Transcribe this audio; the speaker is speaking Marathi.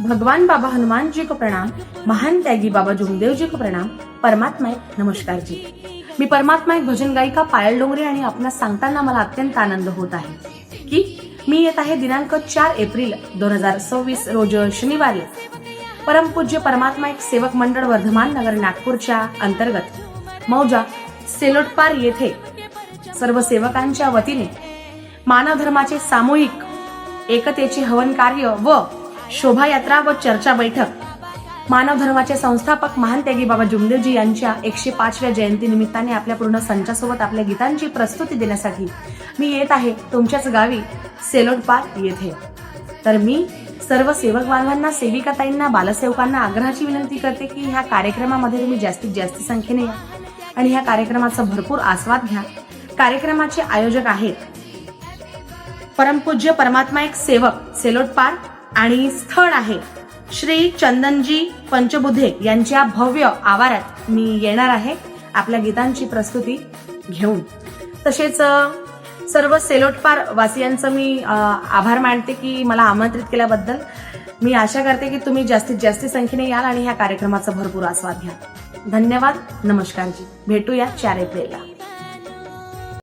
भगवान बाबा हनुमान जी को प्रणाम, महान त्यागी बाबा जुमदेव जी को प्रणाम, परमात्मा एक नमस्कार जी। मी परमात्मा एक भजन गायिका पायल डोंगरे आणि आपणास सांगताना मला अत्यंत आनंद होत आहे की मी येत आहे दिनांक 4 एप्रिल 2026 रोज शनिवारी परमपूज्य परमात्मा एक सेवक मंडळ वर्धमान नगर नागपूरच्या अंतर्गत मौजा सेलोटपार येथे सर्व सेवकांच्या वतीने मानव धर्माचे सामूहिक एकतेचे हवन कार्य व शोभायात्रा व चर्चा बैठक मानव धर्माचे संस्थापक महान त्यागी बाबा जुमदेवजी यांच्या 105व्या जयंती निमित्ताने आपल्या पूर्ण संचासोबत आपल्या गीतांची प्रस्तुती देण्यासाठी मी येत आहे तुमच्याच गावी सेलोटपार येथे। तर मी सर्व सेवक बांधवांना, सेविकाताईंना, बालसेवकांना आग्रहाची विनंती करते की ह्या कार्यक्रमामध्ये तुम्ही जास्तीत जास्त संख्येने या आणि ह्या कार्यक्रमाचा भरपूर आस्वाद घ्या। कार्यक्रमाचे आयोजक आहेत परमपूज्य परमात्मा एक सेवक सेलोटपार आणि स्थळ आहे श्री चंदनजी पंचबुधे यांच्या भव्य आवारात मी येणार आहे आपल्या गीतांची प्रस्तुती घेऊन। तसेच सर्व सेलोटपार वासियांचं मी आभार मानते की मला आमंत्रित केल्याबद्दल। मी आशा करते की तुम्ही जास्तीत जास्त संख्येने याल आणि ह्या कार्यक्रमाचा भरपूर आस्वाद घ्या। धन्यवाद, नमस्कार जी। भेटूया 4 एप्रिलला।